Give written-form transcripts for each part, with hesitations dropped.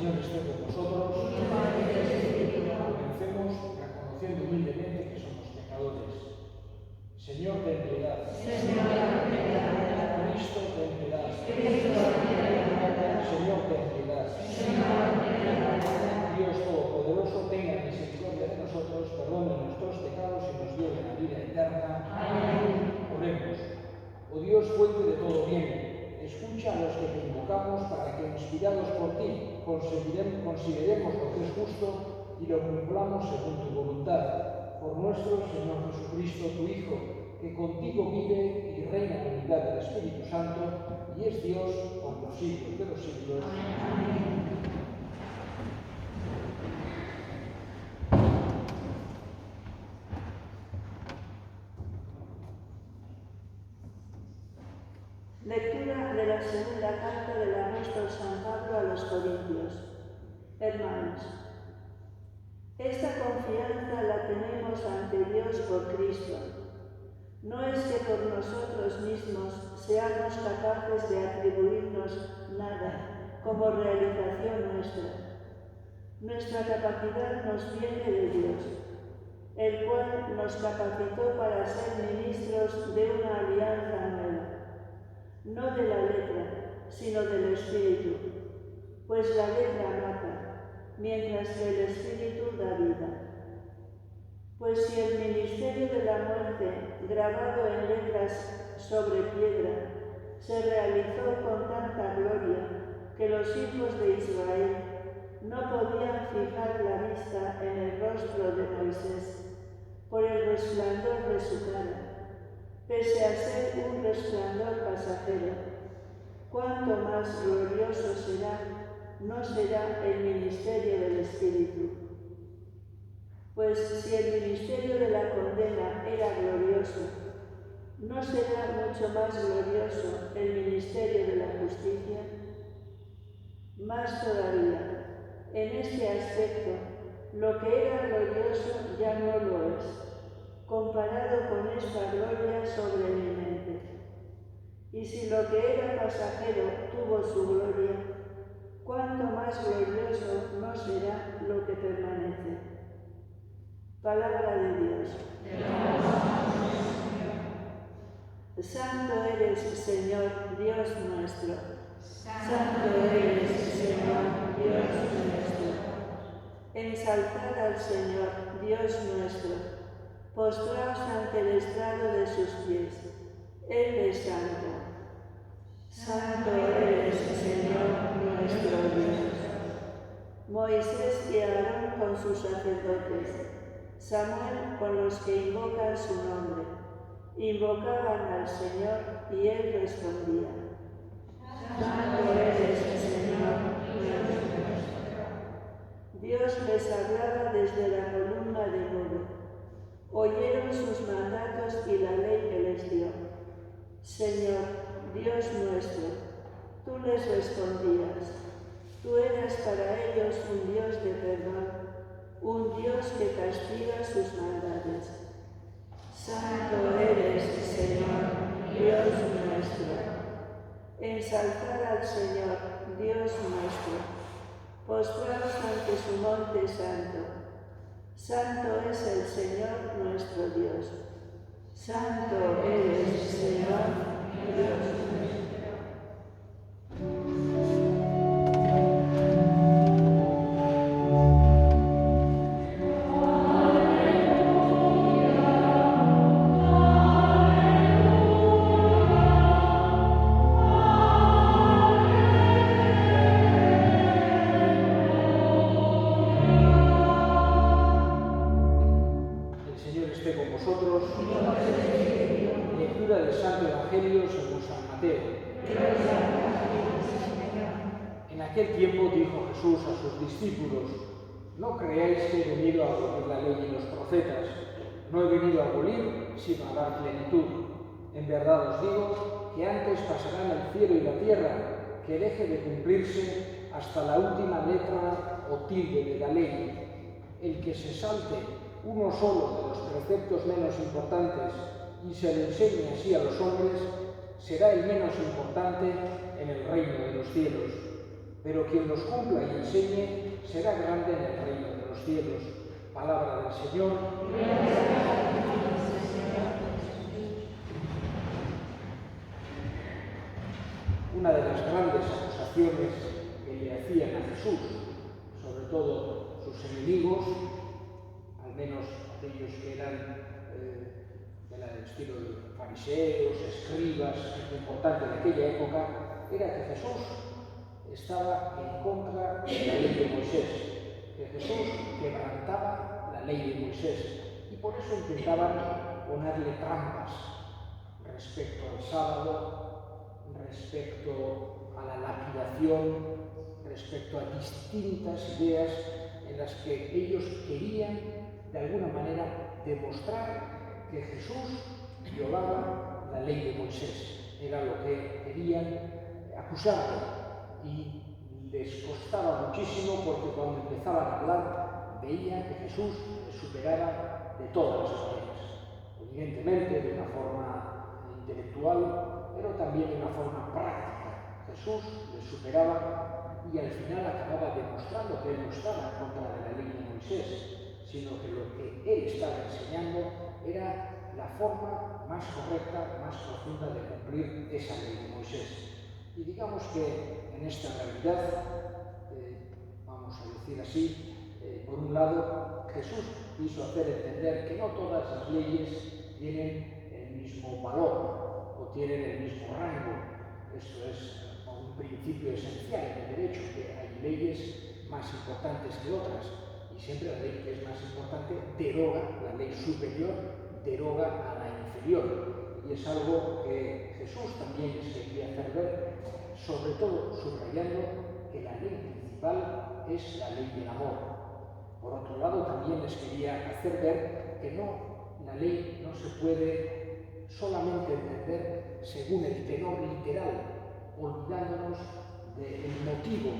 Señor esté con vosotros. Comencemos reconociendo humildemente que somos pecadores. Señor, ten piedad. Cristo, ten piedad. Señor, ten piedad. Dios Todopoderoso, tenga misericordia de nosotros, perdone nuestros pecados y nos lleve a la vida eterna. Amén. Oremos. Oh Dios, fuente de todo bien, escucha a los que te invocamos para que, inspirados por ti, consideremos lo que es justo y lo cumplamos según tu voluntad. Por nuestro Señor Jesucristo, tu Hijo, que contigo vive y reina en unidad del Espíritu Santo y es Dios por los siglos de los siglos. Amén. Lectura de la segunda carta del apóstol San Pablo a los Corintios. Hermanos, esta confianza la tenemos ante Dios por Cristo. No es que por nosotros mismos seamos capaces de atribuirnos nada como realización nuestra. Nuestra capacidad nos viene de Dios, el cual nos capacitó para ser ministros de una alianza nueva. No de la letra, sino del Espíritu, pues la letra mata, mientras que el Espíritu da vida. Pues si el ministerio de la muerte, grabado en letras sobre piedra, se realizó con tanta gloria que los hijos de Israel no podían fijar la vista en el rostro de Moisés por el resplandor de su cara, pese a ser un resplandor pasajero, cuánto más glorioso será, no será el ministerio del Espíritu. Pues si el ministerio de la condena era glorioso, ¿no será mucho más glorioso el ministerio de la justicia? Más todavía, en este aspecto, lo que era glorioso ya no lo es, comparado con esta gloria sobreeminente. Y si lo que era pasajero tuvo su gloria, ¿cuánto más glorioso no será lo que permanece? Palabra de Dios. Santo eres, Señor, Dios nuestro. Santo eres, Señor, Dios nuestro. Ensalzad al Señor, Dios nuestro. Postraos ante el estrado de sus pies. Él es santo. Santo eres, Señor, nuestro Dios. Moisés y Aarón con sus sacerdotes, Samuel con los que invocan su nombre, invocaban al Señor y él respondía. Santo eres, Señor, nuestro Dios. Dios les hablaba desde la columna de nube. Oyeron sus mandatos y la ley que les dio. Señor, Dios nuestro, tú les respondías. Tú eras para ellos un Dios de perdón, un Dios que castiga sus maldades. Santo eres, Señor, Dios nuestro. Ensalzad al Señor, Dios nuestro. Postraos ante su monte santo. Santo es el Señor nuestro Dios. Santo eres, Señor, Dios nuestro. Lectura del Santo Evangelio según San Mateo. En aquel tiempo dijo Jesús a sus discípulos: no creáis que he venido a abolir la ley y los profetas. No he venido a abolir, sino a dar plenitud. En verdad os digo que antes pasarán el cielo y la tierra que deje de cumplirse hasta la última letra o tilde de la ley. El que se salte uno solo de los preceptos menos importantes y se lo enseñe así a los hombres, será el menos importante en el reino de los cielos. pero quien los cumpla y enseñe será grande en el reino de los cielos. Palabra del Señor. Una de las grandes acusaciones que le hacían a Jesús, sobre todo sus enemigos, al menos aquellos que eran del estilo de fariseos, escribas, lo importante de aquella época, era que Jesús estaba en contra de la ley de Moisés, que Jesús quebrantaba la ley de Moisés, y por eso intentaban ponerle trampas respecto al sábado, respecto a la lapidación, respecto a distintas ideas en las que ellos querían, de alguna manera, demostrar que Jesús violaba la ley de Moisés. Era lo que querían acusarle, y les costaba muchísimo porque cuando empezaban a hablar veía que Jesús les superaba de todas las maneras, evidentemente de una forma intelectual, pero también de una forma práctica. Jesús les superaba y al final acababa demostrando que él no estaba en contra de la ley de Moisés, sino que lo que él estaba enseñando era la forma más correcta, más profunda de cumplir esa ley de Moisés. Y digamos que en esta realidad, vamos a decir así, por un lado, Jesús quiso hacer entender que no todas las leyes tienen el mismo valor o tienen el mismo rango. Esto es un principio esencial en el derecho, que hay leyes más importantes que otras, y siempre la ley que es más importante deroga la ley superior, deroga a la inferior. Y es algo que Jesús también les quería hacer ver, sobre todo subrayando que la ley principal es la ley del amor. Por otro lado, también les quería hacer ver que la ley no se puede solamente entender según el tenor literal, olvidándonos del motivo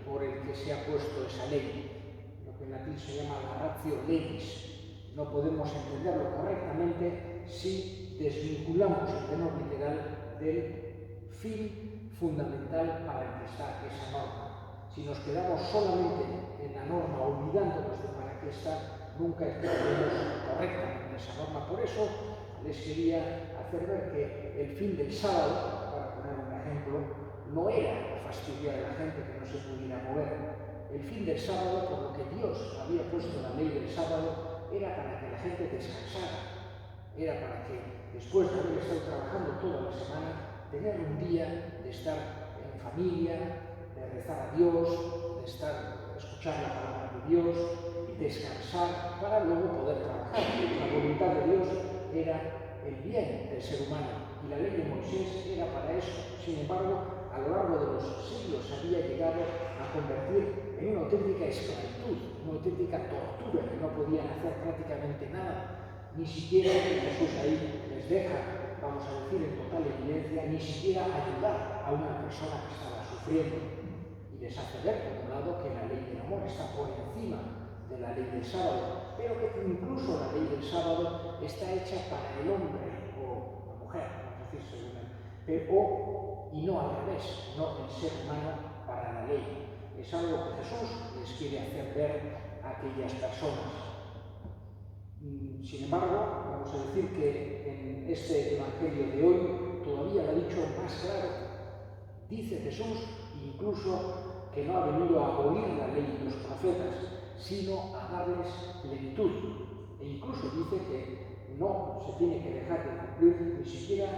por el que se ha puesto esa ley, lo que en latín se llama la ratio legis. No podemos entenderlo correctamente si desvinculamos el tenor literal del fin fundamental para el que está esa norma. Si nos quedamos solamente en la norma, olvidándonos de para qué está, nunca entenderemos correctamente esa norma. Por eso les quería hacer ver que el fin del sábado, para poner un ejemplo, no era fastidiar a la gente que no se pudiera mover. El fin del sábado, por lo que Dios había puesto la ley del sábado, era para que la gente descansara. Era para que, después de haber estado trabajando toda la semana, tener un día de estar en familia, de rezar a Dios, de escuchar la palabra de Dios, descansar para luego poder trabajar. La voluntad de Dios era el bien del ser humano y la ley de Moisés era para eso. Sin embargo, a lo largo de los siglos había llegado a convertir en una auténtica esclavitud, una auténtica tortura, que no podían hacer prácticamente nada. Ni siquiera Jesús ahí les deja, vamos a decir en total evidencia, ni siquiera ayudar a una persona que estaba sufriendo. Y les hace ver, por un lado, que la ley del amor está por encima de la ley del sábado, pero que incluso la ley del sábado está hecha para el hombre o la mujer, vamos a decir según él, y no al revés, no el ser humano para la ley. Es algo que Jesús les quiere hacer ver a aquellas personas. Sin embargo, vamos a decir que en este evangelio de hoy todavía lo ha dicho más claro. Dice Jesús incluso que no ha venido a abolir la ley y los profetas, sino a darles plenitud. E incluso dice que no se tiene que dejar de cumplir ni siquiera,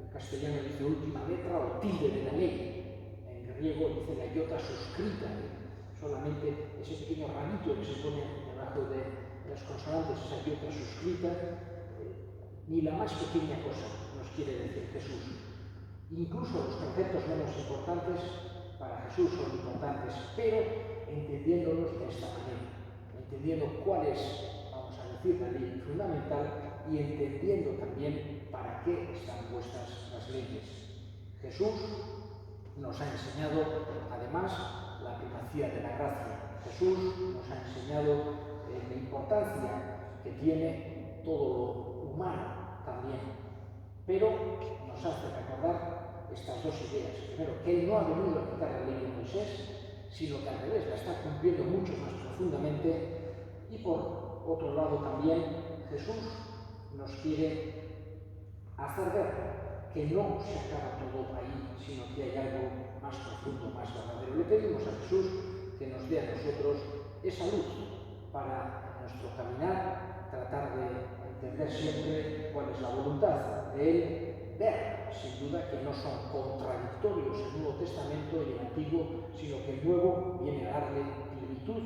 en castellano dice última letra o tilde de la ley. En griego dice la iota suscrita, solamente ese pequeño ramito que se pone debajo de las consonantes, esa iota suscrita, ni la más pequeña cosa nos quiere decir Jesús. Incluso los conceptos menos importantes para Jesús son importantes, pero entendiéndolos de esta manera, entendiendo cuál es, vamos a decir, la ley fundamental y entendiendo también para qué están puestas las leyes. Jesús nos ha enseñado, además, la primacía de la gracia. Jesús nos ha enseñado la importancia que tiene todo lo humano también, pero nos hace recordar estas dos ideas. Primero, que Él no ha venido a quitar la ley de Moisés, sino que al revés la está cumpliendo mucho más profundamente. Y por otro lado también, Jesús nos quiere hacer ver que no se acaba todo ahí, sino que hay algo más profundo, más verdadero. Le pedimos a Jesús que nos dé a nosotros esa luz para nuestro caminar, tratar de entender siempre cuál es la voluntad de Él, ver, sin duda, que no son contradictorios el Nuevo Testamento y el Antiguo, sino que el Nuevo viene a darle plenitud,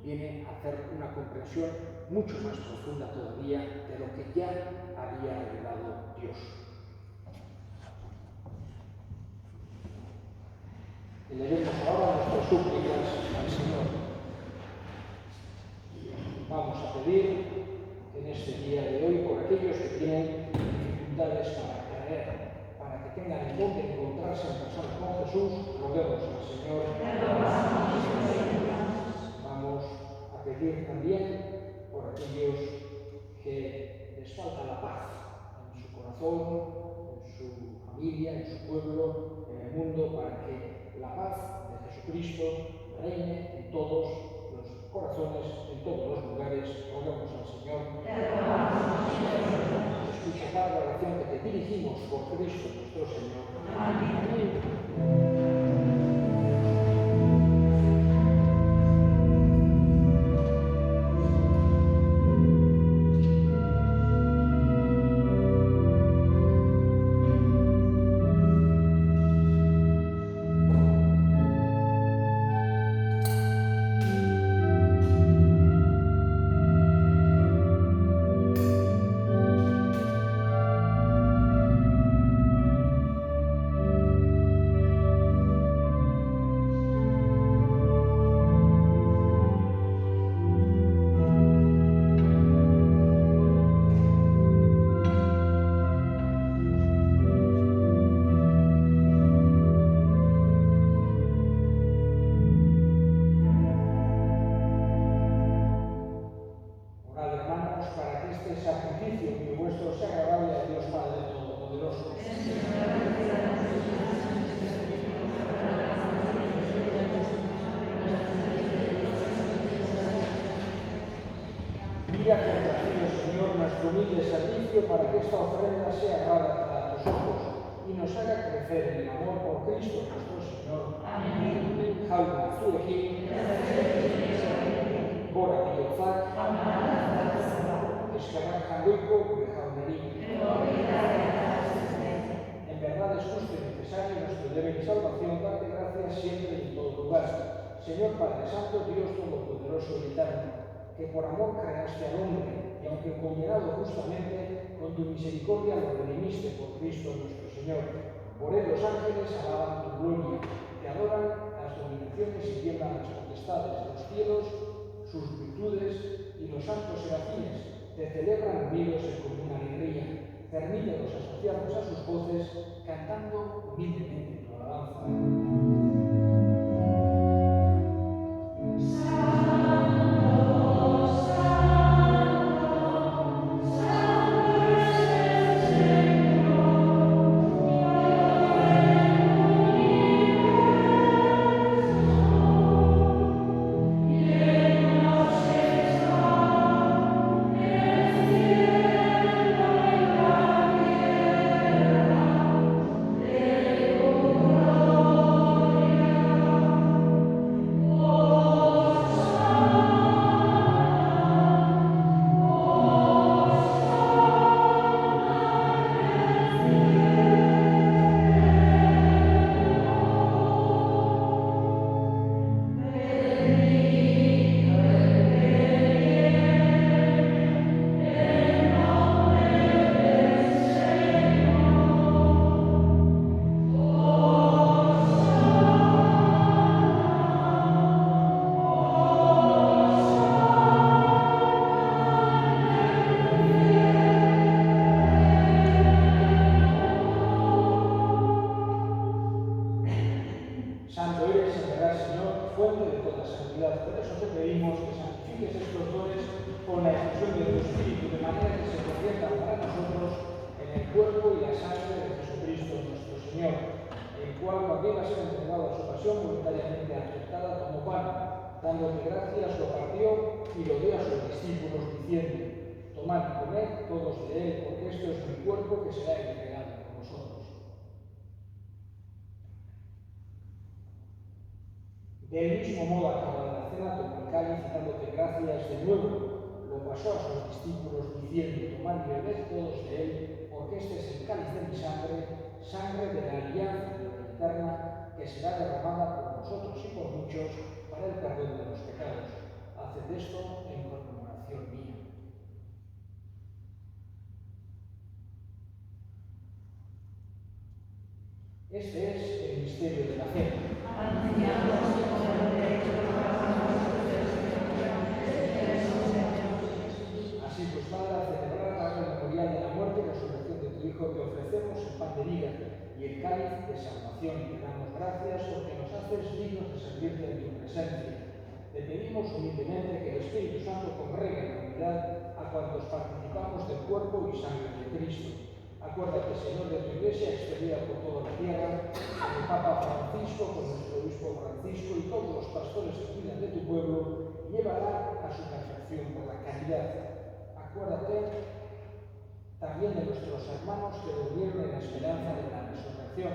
viene a hacer una comprensión mucho más profunda todavía de lo que ya había revelado Dios. Elevemos ahora nuestras súplicas al Señor. Vamos a pedir en este día de hoy por aquellos que tienen dificultades para creer, para que tengan en dónde encontrarse en persona con Jesús, roguemos al Señor. Vamos a pedir también por aquellos que les falta la paz en su corazón, en su familia, en su pueblo, en el mundo, para que la paz de Jesucristo reine en todos los corazones, en todos los lugares. Roguemos al Señor. Escucha, Padre, la oración que te dirigimos por Cristo nuestro Señor. Amén. Mira con gracia, Señor, nuestro humilde servicio para que esta ofrenda sea grata a tus ojos y nos haga crecer en el amor por Cristo nuestro Señor. Amén. Jalma Zuejín, Bora Biozak, Escarra Janduico, Brejaunerín. En verdad es justo y necesario nuestro deber y salvación darte gracias siempre y en todo lugar. Señor Padre Santo, Dios Todopoderoso y Eterno, que por amor creaste al hombre, y aunque condenado justamente, con tu misericordia lo redimiste por Cristo nuestro Señor. Por él los ángeles alaban tu gloria, te adoran las dominaciones y tiemblan las potestades de los cielos, sus virtudes y los santos serafines, te celebran unidos en común alegría. Permítenos asociarnos a sus voces, cantando humildemente tu alabanza. Santo eres, en verdad, Señor, fuente de toda santidad. Por eso te pedimos que santifiques estos dones con la efusión de tu Espíritu, de manera que se conviertan para nosotros en el cuerpo y la sangre de Jesucristo nuestro Señor. el cual, cuando iba a ser entregado a su pasión voluntariamente aceptada, tomó pan, dándole gracias, lo partió y lo dio a sus discípulos, diciendo: tomad y comed todos de él, porque esto es mi cuerpo que será entregado por vosotros. Del mismo modo, acabada la cena, tomó el cáliz y dándote gracias de nuevo, lo pasó a sus discípulos, diciendo: tomad y bebed todos de él, porque este es el cáliz de mi sangre, sangre de la alianza de la eterna, que será derramada por vosotros y por muchos para el perdón de los pecados. Haced esto en conmemoración mía. Este es el misterio de la fe. Así pues, Padre, al celebrar la memorial de la muerte y resurrección de tu Hijo, te ofrecemos el pan de vida y el cáliz de salvación, y te damos gracias porque nos haces dignos de servirte en tu presencia. Te pedimos humildemente que el Espíritu Santo congregue en unidad a cuantos participamos del cuerpo y sangre de Cristo. Acuérdate, Señor, de tu Iglesia extendida por toda la tierra, con el Papa Francisco, con nuestro Obispo Francisco y todos los pastores que cuidan de tu pueblo, y llévala a su perfección por la caridad. Acuérdate también de nuestros hermanos que durmieron en la esperanza de la resurrección,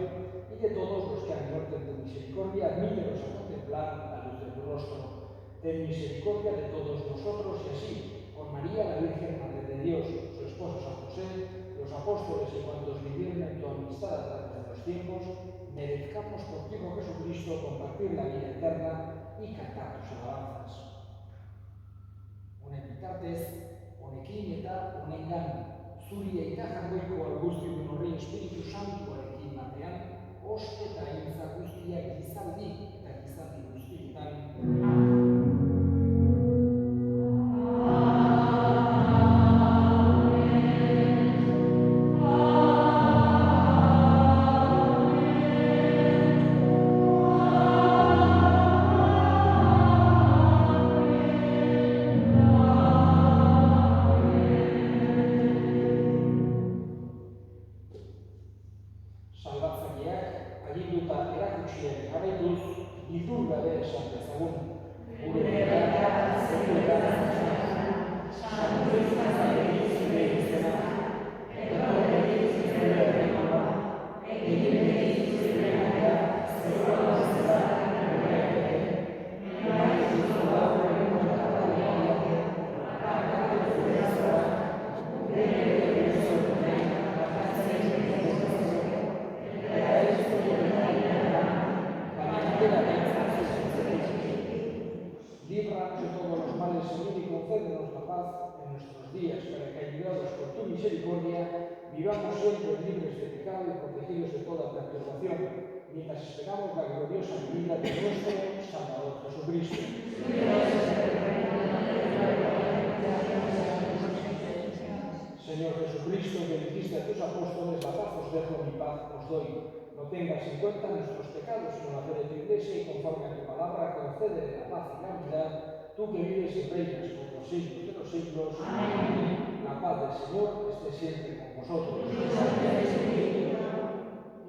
y de todos los que han muerto en tu misericordia, admítelos a contemplar la luz de tu rostro. Ten misericordia de todos nosotros, y así, con María, la Virgen Madre de Dios, su esposo San José, los apóstoles y cuantos vivieron en tu amistad a través de los tiempos, merezcamos por ti, Jesucristo, compartir la vida eterna y cantar tus alabanzas. Unetitatez, honekin eta honengan, zuri eta jargoiko arguzio horri Espiritu Santuarekin batean, oste eta intza guztiak gizaldi eta gizaldi guztietan. Salbatzaileak aginduta erakutsiak jarraituz, idur gabe esan dezagun. Gure herriak zeudetan salbuiztatzaile zure izena, etorri zure herrikoa, egin behi zure naia, zeura bezala gure ere, nahi zuzoa gure kontakariak, akatu zure zora, gure ere zure bakatzen líbranos de todos los males, Señor, y concédenos la paz en nuestros días, para que, ayudados por tu misericordia, vivamos siempre libres de pecado y protegidos de toda perturbación, mientras esperamos la gloriosa venida de nuestro Salvador Jesucristo. Señor Jesucristo, que dijiste a tus apóstoles: la paz os dejo, mi paz os doy. No tengas en cuenta nuestros pecados, sino la fe de tu Iglesia, y conforme a tu palabra, concédele la paz y la unidad, tú que vives y reinas por los siglos de los siglos. Amén. La paz del Señor esté siempre con vosotros.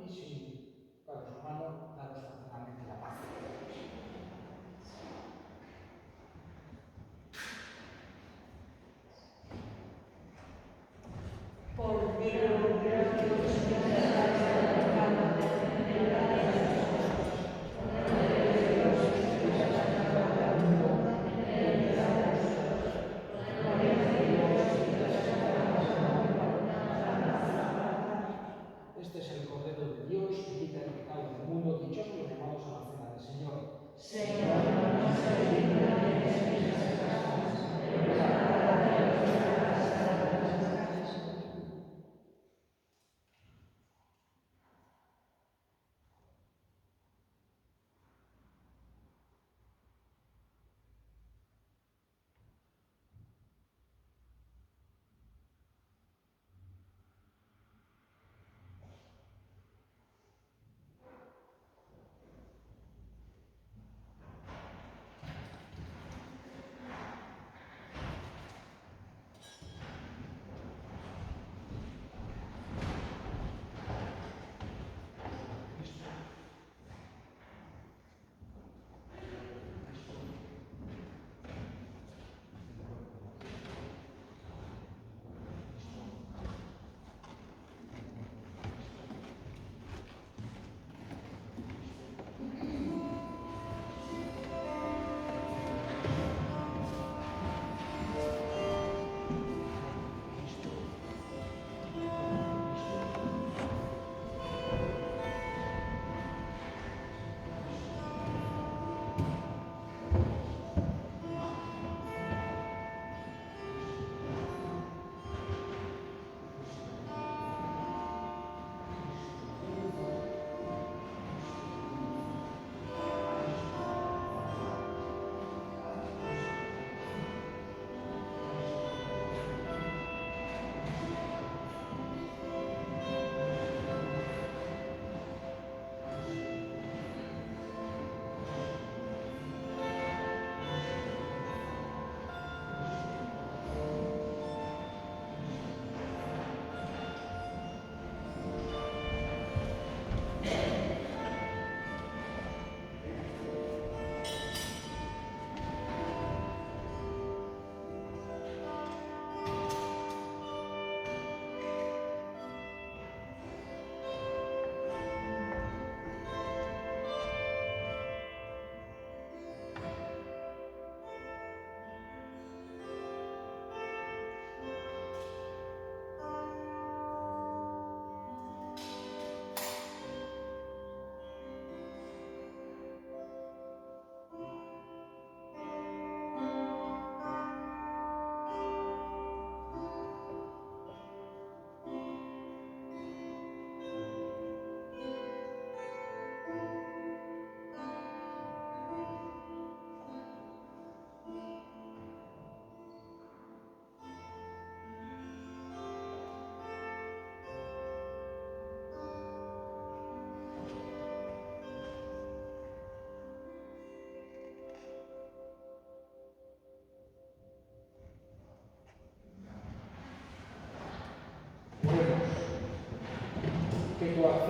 Y si, para su hermano, daros fraternalmente la paz. Por Este es el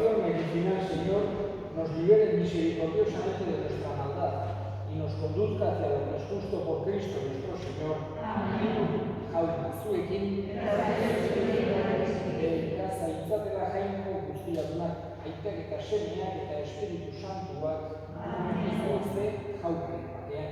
oración medicinal, Señor, nos libere misericordiosamente de nuestra maldad y nos conduzca hacia lo que es justo por Cristo nuestro Señor. Amén. Jauna, zuekin, gaza itzatela jainko guztiadunak, aitak eta semeak eta Espiritu Santuak, zoze jaukaren batean.